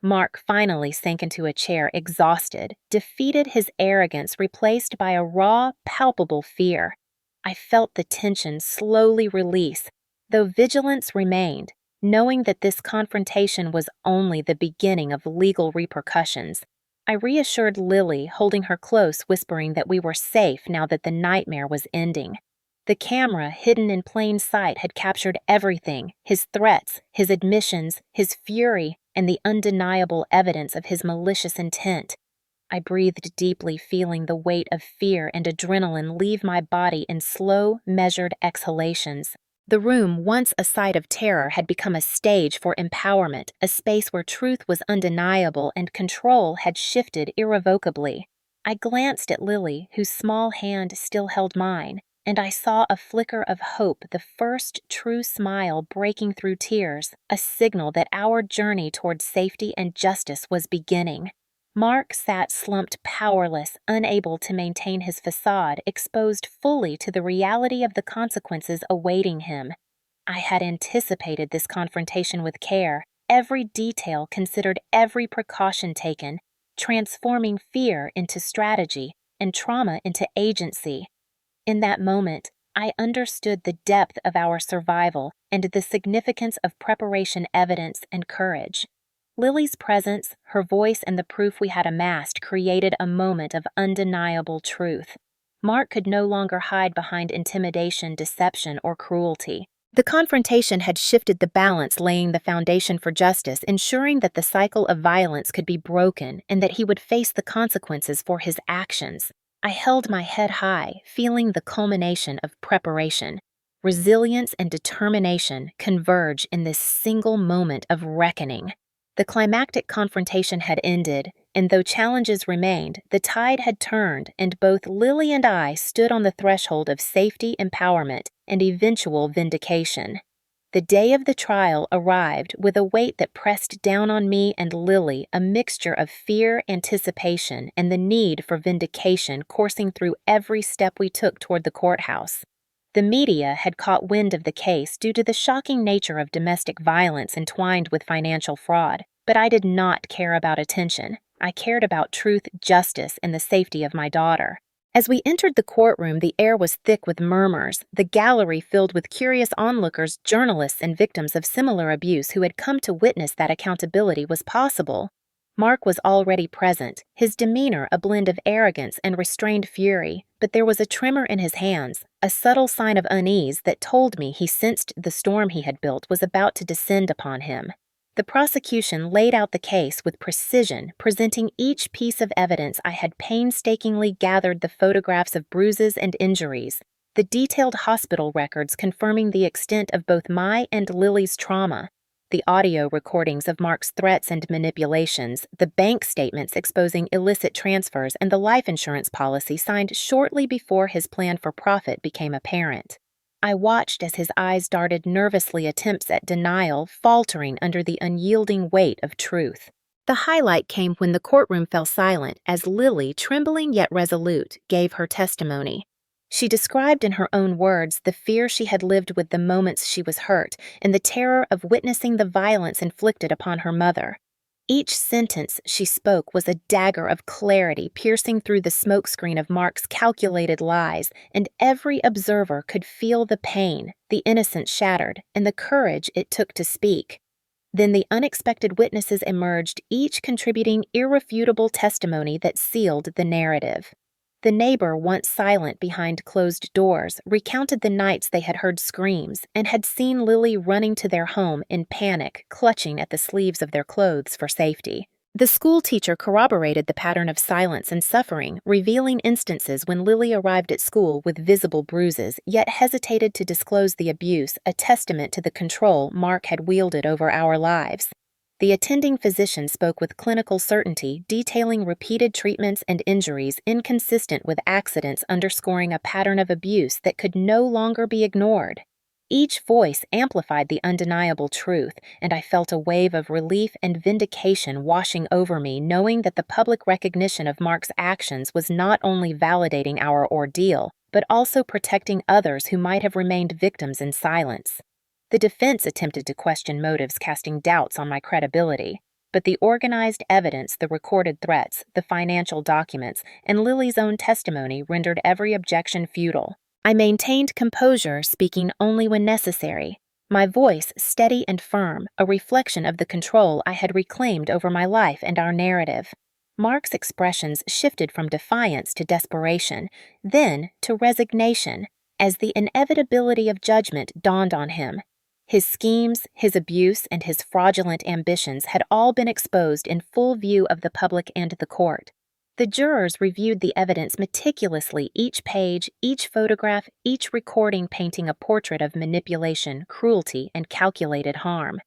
Mark finally sank into a chair, exhausted, defeated, his arrogance replaced by a raw, palpable fear. I felt the tension slowly release, though vigilance remained, knowing that this confrontation was only the beginning of legal repercussions. I reassured Lily, holding her close, whispering that we were safe now that the nightmare was ending. The camera, hidden in plain sight, had captured everything: his threats, his admissions, his fury, and the undeniable evidence of his malicious intent. I breathed deeply, feeling the weight of fear and adrenaline leave my body in slow, measured exhalations. The room, once a site of terror, had become a stage for empowerment, a space where truth was undeniable and control had shifted irrevocably. I glanced at Lily, whose small hand still held mine, and I saw a flicker of hope, the first true smile breaking through tears, a signal that our journey toward safety and justice was beginning. Mark sat slumped, powerless, unable to maintain his facade, exposed fully to the reality of the consequences awaiting him. I had anticipated this confrontation with care, every detail considered, every precaution taken, transforming fear into strategy and trauma into agency. In that moment, I understood the depth of our survival and the significance of preparation, evidence, and courage. Lily's presence, her voice, and the proof we had amassed created a moment of undeniable truth. Mark could no longer hide behind intimidation, deception, or cruelty. The confrontation had shifted the balance, laying the foundation for justice, ensuring that the cycle of violence could be broken and that he would face the consequences for his actions. I held my head high, feeling the culmination of preparation. Resilience and determination converge in this single moment of reckoning. The climactic confrontation had ended, and though challenges remained, the tide had turned, and both Lily and I stood on the threshold of safety, empowerment, and eventual vindication. The day of the trial arrived with a weight that pressed down on me and Lily, a mixture of fear, anticipation, and the need for vindication coursing through every step we took toward the courthouse. The media had caught wind of the case due to the shocking nature of domestic violence entwined with financial fraud, but I did not care about attention. I cared about truth, justice, and the safety of my daughter. As we entered the courtroom, the air was thick with murmurs, the gallery filled with curious onlookers, journalists, and victims of similar abuse who had come to witness that accountability was possible. Mark was already present, his demeanor a blend of arrogance and restrained fury, but there was a tremor in his hands, a subtle sign of unease that told me he sensed the storm he had built was about to descend upon him. The prosecution laid out the case with precision, presenting each piece of evidence. I had painstakingly gathered the photographs of bruises and injuries, the detailed hospital records confirming the extent of both my and Lily's trauma, the audio recordings of Mark's threats and manipulations, the bank statements exposing illicit transfers, and the life insurance policy signed shortly before his plan for profit became apparent. I watched as his eyes darted nervously, attempts at denial faltering under the unyielding weight of truth. The highlight came when the courtroom fell silent as Lily, trembling yet resolute, gave her testimony. She described in her own words the fear she had lived with the moments she was hurt and the terror of witnessing the violence inflicted upon her mother. Each sentence she spoke was a dagger of clarity piercing through the smokescreen of Mark's calculated lies, and every observer could feel the pain, the innocence shattered, and the courage it took to speak. Then the unexpected witnesses emerged, each contributing irrefutable testimony that sealed the narrative. The neighbor, once silent behind closed doors, recounted the nights they had heard screams and had seen Lily running to their home in panic, clutching at the sleeves of their clothes for safety. The school teacher corroborated the pattern of silence and suffering, revealing instances when Lily arrived at school with visible bruises, yet hesitated to disclose the abuse, a testament to the control Mark had wielded over our lives. The attending physician spoke with clinical certainty, detailing repeated treatments and injuries inconsistent with accidents, underscoring a pattern of abuse that could no longer be ignored. Each voice amplified the undeniable truth, and I felt a wave of relief and vindication washing over me, knowing that the public recognition of Mark's actions was not only validating our ordeal, but also protecting others who might have remained victims in silence. The defense attempted to question motives, casting doubts on my credibility, but the organized evidence, the recorded threats, the financial documents, and Lily's own testimony rendered every objection futile. I maintained composure, speaking only when necessary, my voice steady and firm, a reflection of the control I had reclaimed over my life and our narrative. Mark's expressions shifted from defiance to desperation, then to resignation, as the inevitability of judgment dawned on him. His schemes, his abuse, and his fraudulent ambitions had all been exposed in full view of the public and the court. The jurors reviewed the evidence meticulously, each page, each photograph, each recording painting a portrait of manipulation, cruelty, and calculated harm.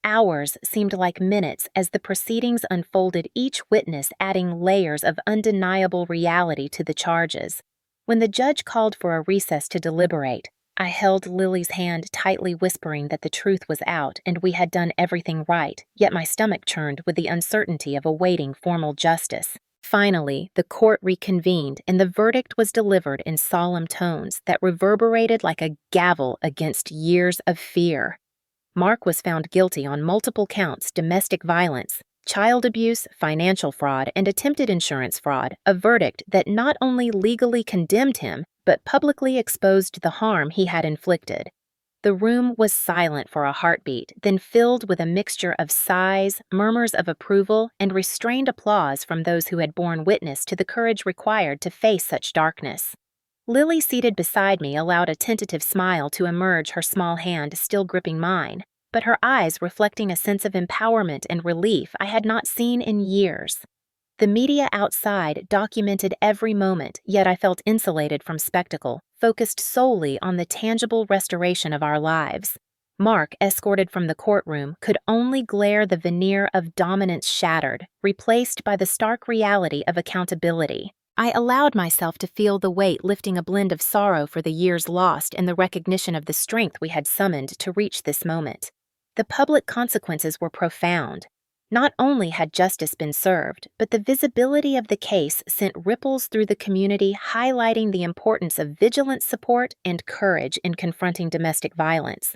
Hours seemed like minutes as the proceedings unfolded, each witness adding layers of undeniable reality to the charges. When the judge called for a recess to deliberate, I held Lily's hand tightly, whispering that the truth was out and we had done everything right, yet my stomach churned with the uncertainty of awaiting formal justice. Finally, the court reconvened, and the verdict was delivered in solemn tones that reverberated like a gavel against years of fear. Mark was found guilty on multiple counts: domestic violence, child abuse, financial fraud, and attempted insurance fraud, a verdict that not only legally condemned him, but publicly exposed the harm he had inflicted. The room was silent for a heartbeat, then filled with a mixture of sighs, murmurs of approval, and restrained applause from those who had borne witness to the courage required to face such darkness. Lily, seated beside me, allowed a tentative smile to emerge, her small hand still gripping mine, but her eyes reflecting a sense of empowerment and relief I had not seen in years. The media outside documented every moment, yet I felt insulated from spectacle, focused solely on the tangible restoration of our lives. Mark, escorted from the courtroom, could only glare, the veneer of dominance shattered, replaced by the stark reality of accountability. I allowed myself to feel the weight lifting, a blend of sorrow for the years lost and the recognition of the strength we had summoned to reach this moment. The public consequences were profound. Not only had justice been served, but the visibility of the case sent ripples through the community, highlighting the importance of vigilant support and courage in confronting domestic violence.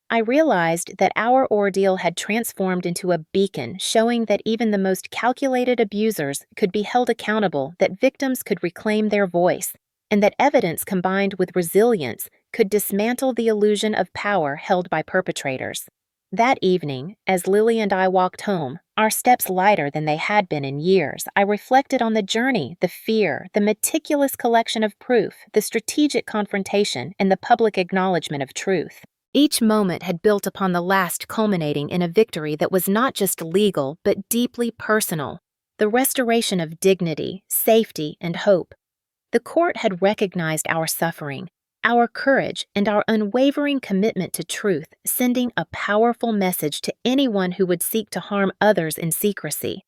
I realized that our ordeal had transformed into a beacon, showing that even the most calculated abusers could be held accountable, that victims could reclaim their voice, and that evidence combined with resilience could dismantle the illusion of power held by perpetrators. That evening, as Lily and I walked home, our steps lighter than they had been in years, I reflected on the journey, the fear, the meticulous collection of proof, the strategic confrontation, and the public acknowledgement of truth. Each moment had built upon the last, culminating in a victory that was not just legal, but deeply personal: the restoration of dignity, safety, and hope. The court had recognized our suffering, our courage, and our unwavering commitment to truth, sending a powerful message to anyone who would seek to harm others in secrecy.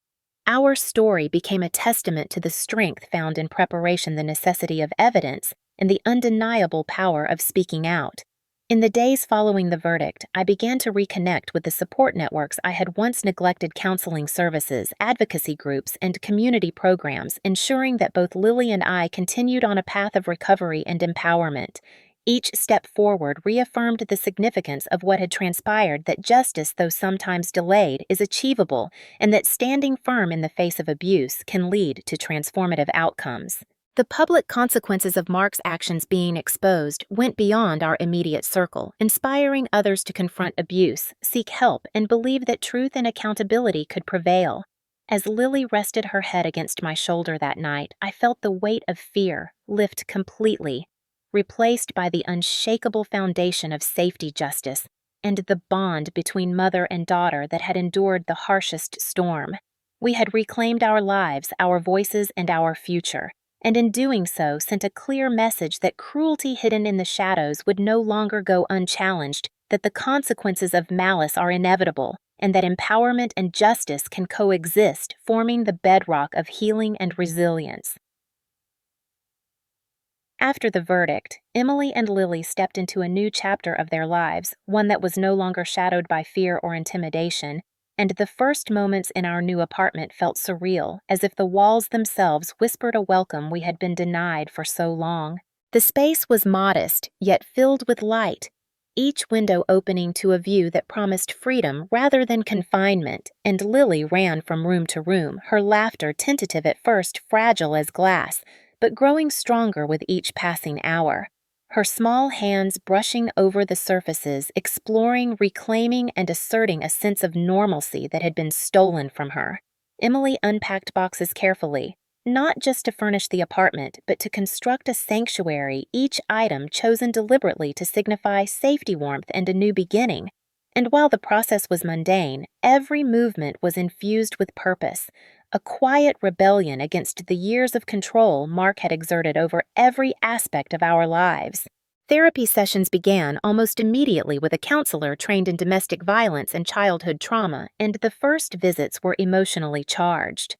Our story became a testament to the strength found in preparation, the necessity of evidence, and the undeniable power of speaking out. In the days following the verdict, I began to reconnect with the support networks I had once neglected: counseling services, advocacy groups, and community programs, ensuring that both Lily and I continued on a path of recovery and empowerment. Each step forward reaffirmed the significance of what had transpired: that justice, though sometimes delayed, is achievable, and that standing firm in the face of abuse can lead to transformative outcomes. The public consequences of Mark's actions being exposed went beyond our immediate circle, inspiring others to confront abuse, seek help, and believe that truth and accountability could prevail. As Lily rested her head against my shoulder that night, I felt the weight of fear lift completely, replaced by the unshakable foundation of safety, justice, and the bond between mother and daughter that had endured the harshest storm. We had reclaimed our lives, our voices, and our future, and in doing so sent a clear message that cruelty hidden in the shadows would no longer go unchallenged, that the consequences of malice are inevitable, and that empowerment and justice can coexist, forming the bedrock of healing and resilience. After the verdict, Emily and Lily stepped into a new chapter of their lives, one that was no longer shadowed by fear or intimidation, and the first moments in our new apartment felt surreal, as if the walls themselves whispered a welcome we had been denied for so long. The space was modest, yet filled with light, each window opening to a view that promised freedom rather than confinement, and Lily ran from room to room, her laughter tentative at first, fragile as glass, but growing stronger with each passing hour. Her small hands brushing over the surfaces, exploring, reclaiming, and asserting a sense of normalcy that had been stolen from her. Emily unpacked boxes carefully, not just to furnish the apartment, but to construct a sanctuary, each item chosen deliberately to signify safety, warmth, and a new beginning. And while the process was mundane, every movement was infused with purpose, a quiet rebellion against the years of control Mark had exerted over every aspect of our lives. Therapy sessions began almost immediately with a counselor trained in domestic violence and childhood trauma, and the first visits were emotionally charged.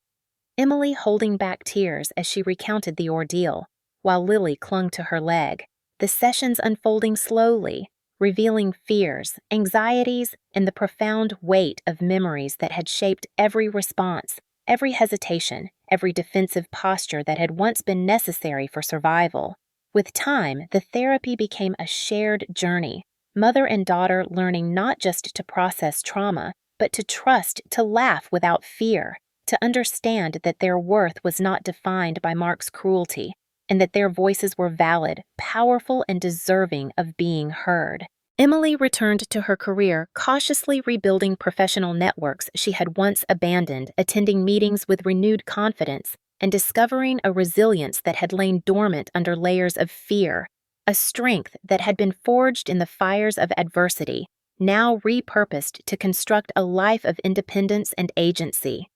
Emily holding back tears as she recounted the ordeal, while Lily clung to her leg, the sessions unfolding slowly, revealing fears, anxieties, and the profound weight of memories that had shaped every response, every hesitation, every defensive posture that had once been necessary for survival. With time, the therapy became a shared journey, mother and daughter learning not just to process trauma, but to trust, to laugh without fear, to understand that their worth was not defined by Mark's cruelty, and that their voices were valid, powerful, and deserving of being heard. Emily returned to her career, cautiously rebuilding professional networks she had once abandoned, attending meetings with renewed confidence, and discovering a resilience that had lain dormant under layers of fear, a strength that had been forged in the fires of adversity, now repurposed to construct a life of independence and agency.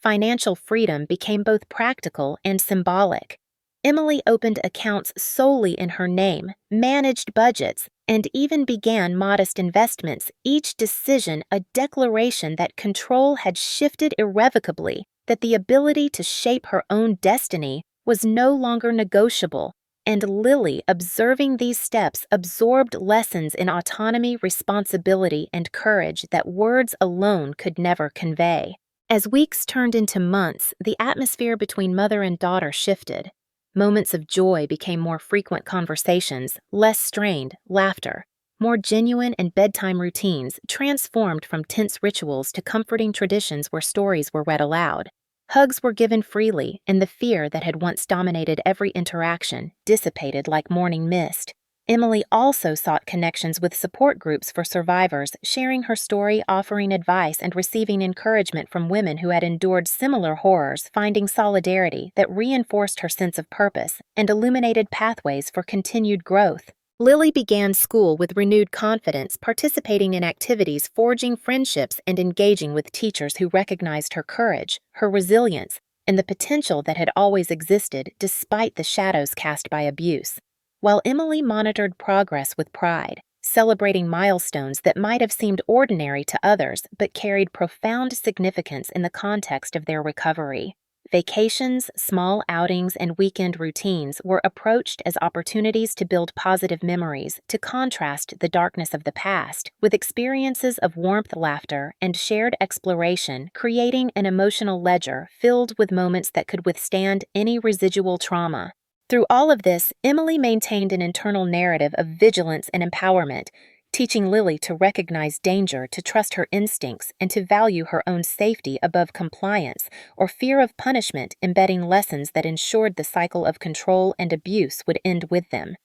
Financial freedom became both practical and symbolic. Emily opened accounts solely in her name, managed budgets, and even began modest investments, each decision a declaration that control had shifted irrevocably, that the ability to shape her own destiny was no longer negotiable, and Lily, observing these steps, absorbed lessons in autonomy, responsibility, and courage that words alone could never convey. As weeks turned into months, the atmosphere between mother and daughter shifted. Moments of joy became more frequent conversations, less strained laughter, more genuine and bedtime routines transformed from tense rituals to comforting traditions where stories were read aloud. Hugs were given freely, and the fear that had once dominated every interaction dissipated like morning mist. Emily also sought connections with support groups for survivors, sharing her story, offering advice, and receiving encouragement from women who had endured similar horrors, finding solidarity that reinforced her sense of purpose and illuminated pathways for continued growth. Lily began school with renewed confidence, participating in activities, forging friendships, and engaging with teachers who recognized her courage, her resilience, and the potential that had always existed despite the shadows cast by abuse. While Emily monitored progress with pride, celebrating milestones that might have seemed ordinary to others but carried profound significance in the context of their recovery. Vacations, small outings, and weekend routines were approached as opportunities to build positive memories, to contrast the darkness of the past with experiences of warmth, laughter, and shared exploration, creating an emotional ledger filled with moments that could withstand any residual trauma. Through all of this, Emily maintained an internal narrative of vigilance and empowerment, teaching Lily to recognize danger, to trust her instincts, and to value her own safety above compliance or fear of punishment, embedding lessons that ensured the cycle of control and abuse would end with them.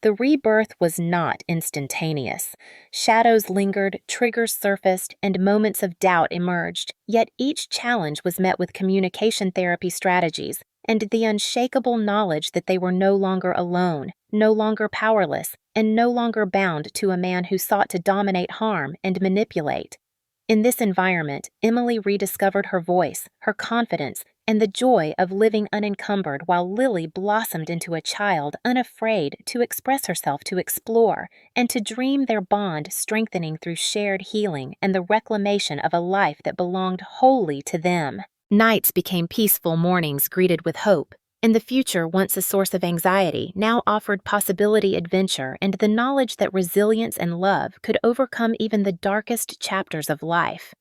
The rebirth was not instantaneous. Shadows lingered, triggers surfaced, and moments of doubt emerged, yet each challenge was met with communication therapy strategies and the unshakable knowledge that they were no longer alone, no longer powerless, and no longer bound to a man who sought to dominate, harm, and manipulate. In this environment, Emily rediscovered her voice, her confidence, and the joy of living unencumbered while Lily blossomed into a child unafraid to express herself, to explore, and to dream, their bond strengthening through shared healing and the reclamation of a life that belonged wholly to them. Nights became peaceful mornings greeted with hope, and the future, once a source of anxiety, now offered possibility, adventure, and the knowledge that resilience and love could overcome even the darkest chapters of life.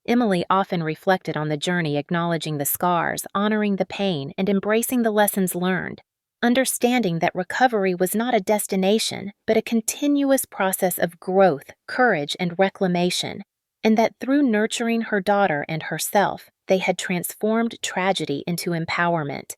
Emily often reflected on the journey, acknowledging the scars, honoring the pain, and embracing the lessons learned, understanding that recovery was not a destination, but a continuous process of growth, courage, and reclamation, and that through nurturing her daughter and herself, they had transformed tragedy into empowerment.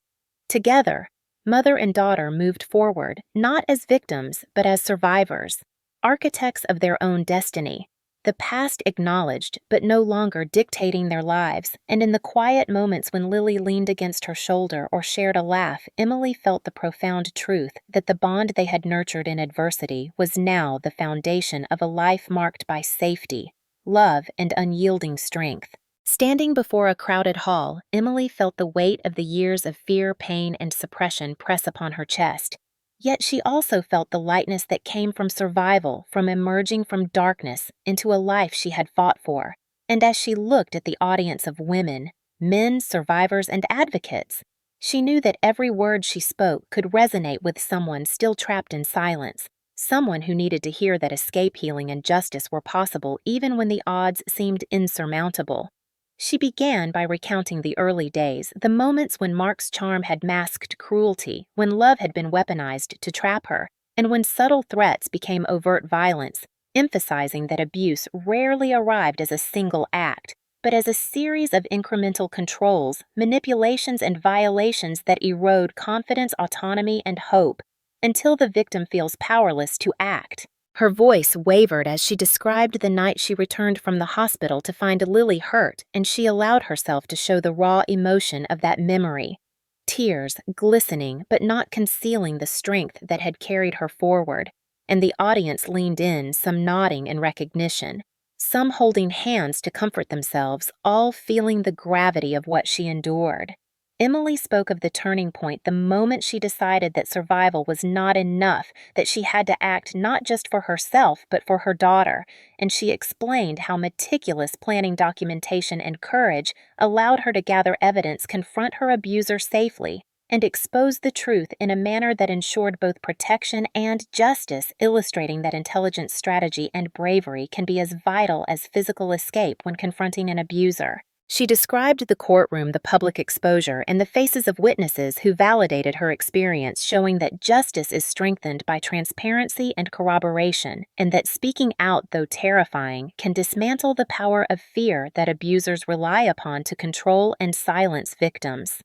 Together, mother and daughter moved forward, not as victims, but as survivors, architects of their own destiny, the past acknowledged but no longer dictating their lives, and in the quiet moments when Lily leaned against her shoulder or shared a laugh, Emily felt the profound truth that the bond they had nurtured in adversity was now the foundation of a life marked by safety, love, and unyielding strength. Standing before a crowded hall, Emily felt the weight of the years of fear, pain, and suppression press upon her chest. Yet she also felt the lightness that came from survival, from emerging from darkness into a life she had fought for. And as she looked at the audience of women, men, survivors, and advocates, she knew that every word she spoke could resonate with someone still trapped in silence, someone who needed to hear that escape, healing, and justice were possible even when the odds seemed insurmountable. She began by recounting the early days, the moments when Mark's charm had masked cruelty, when love had been weaponized to trap her, and when subtle threats became overt violence, emphasizing that abuse rarely arrived as a single act, but as a series of incremental controls, manipulations, and violations that erode confidence, autonomy, and hope, until the victim feels powerless to act. Her voice wavered as she described the night she returned from the hospital to find Lily hurt, and she allowed herself to show the raw emotion of that memory. Tears glistening but not concealing the strength that had carried her forward, and the audience leaned in, some nodding in recognition, some holding hands to comfort themselves, all feeling the gravity of what she endured. Emily spoke of the turning point the moment she decided that survival was not enough, that she had to act not just for herself but for her daughter, and she explained how meticulous planning, documentation, and courage allowed her to gather evidence, confront her abuser safely, and expose the truth in a manner that ensured both protection and justice, illustrating that intelligent strategy and bravery can be as vital as physical escape when confronting an abuser. She described the courtroom, the public exposure, and the faces of witnesses who validated her experience, showing that justice is strengthened by transparency and corroboration, and that speaking out, though terrifying, can dismantle the power of fear that abusers rely upon to control and silence victims.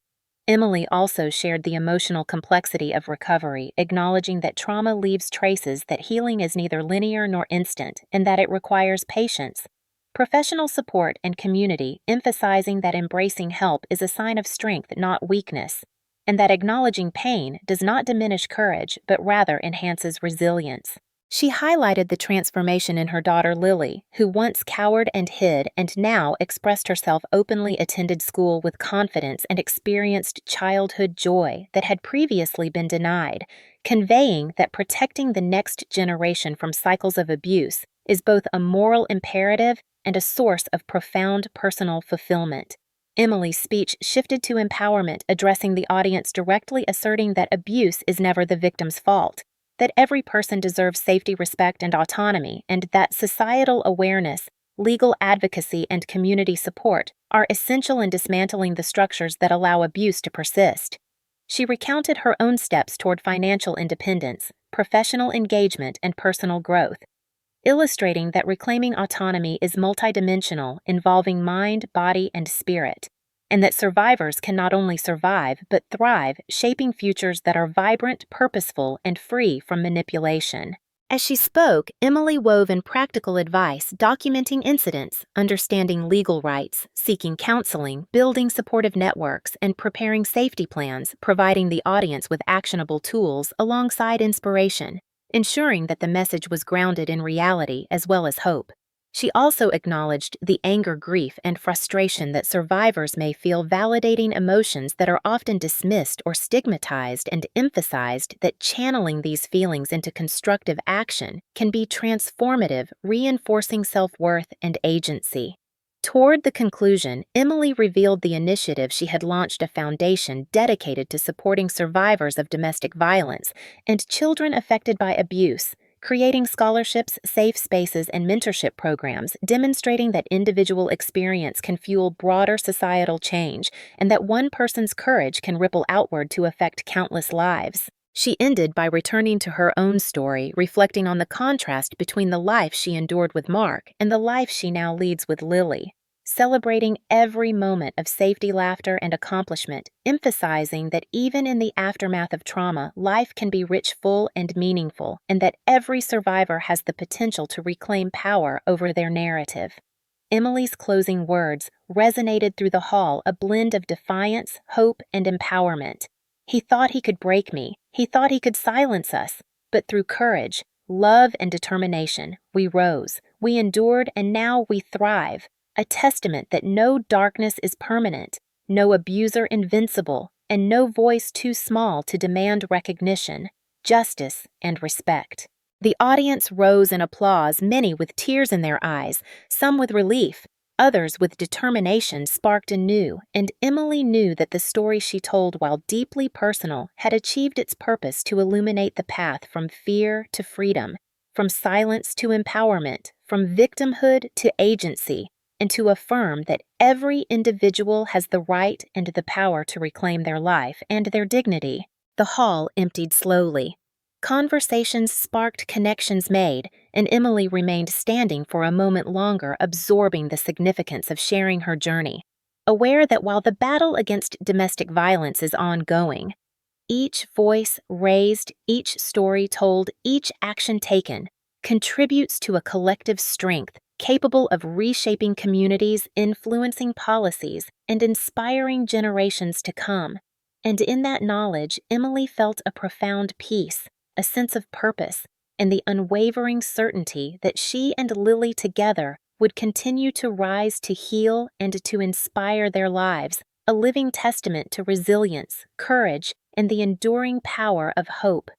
Emily also shared the emotional complexity of recovery, acknowledging that trauma leaves traces, that healing is neither linear nor instant, and that it requires patience, professional support, and community, emphasizing that embracing help is a sign of strength, not weakness, and that acknowledging pain does not diminish courage, but rather enhances resilience. She highlighted the transformation in her daughter Lily, who once cowered and hid and now expressed herself openly, attended school with confidence, and experienced childhood joy that had previously been denied, conveying that protecting the next generation from cycles of abuse is both a moral imperative and a source of profound personal fulfillment. Emily's speech shifted to empowerment, addressing the audience directly, asserting that abuse is never the victim's fault, that every person deserves safety, respect, and autonomy, and that societal awareness, legal advocacy, and community support are essential in dismantling the structures that allow abuse to persist. She recounted her own steps toward financial independence, professional engagement, and personal growth, illustrating that reclaiming autonomy is multidimensional, involving mind, body, and spirit, and that survivors can not only survive but thrive, shaping futures that are vibrant, purposeful, and free from manipulation. As she spoke, Emily wove in practical advice, documenting incidents, understanding legal rights, seeking counseling, building supportive networks, and preparing safety plans, providing the audience with actionable tools alongside inspiration, ensuring that the message was grounded in reality as well as hope. She also acknowledged the anger, grief, and frustration that survivors may feel, validating emotions that are often dismissed or stigmatized, and emphasized that channeling these feelings into constructive action can be transformative, reinforcing self-worth and agency. Toward the conclusion, Emily revealed the initiative she had launched, a foundation dedicated to supporting survivors of domestic violence and children affected by abuse, creating scholarships, safe spaces, and mentorship programs, demonstrating that individual experience can fuel broader societal change and that one person's courage can ripple outward to affect countless lives. She ended by returning to her own story, reflecting on the contrast between the life she endured with Mark and the life she now leads with Lily, celebrating every moment of safety, laughter, and accomplishment, emphasizing that even in the aftermath of trauma, life can be rich, full, and meaningful, and that every survivor has the potential to reclaim power over their narrative. Emily's closing words resonated through the hall, a blend of defiance, hope, and empowerment. He thought he could break me. He thought he could silence us. But through courage, love, and determination, we rose. We endured, and now we thrive. A testament that no darkness is permanent, no abuser invincible, and no voice too small to demand recognition, justice, and respect. The audience rose in applause, many with tears in their eyes, some with relief, others with determination sparked anew, and Emily knew that the story she told, while deeply personal, had achieved its purpose to illuminate the path from fear to freedom, from silence to empowerment, from victimhood to agency, and to affirm that every individual has the right and the power to reclaim their life and their dignity. The hall emptied slowly. Conversations sparked, connections made, and Emily remained standing for a moment longer, absorbing the significance of sharing her journey, aware that while the battle against domestic violence is ongoing, each voice raised, each story told, each action taken contributes to a collective strength capable of reshaping communities, influencing policies, and inspiring generations to come. And in that knowledge, Emily felt a profound peace, a sense of purpose, and the unwavering certainty that she and Lily together would continue to rise to heal and to inspire their lives, a living testament to resilience, courage, and the enduring power of hope.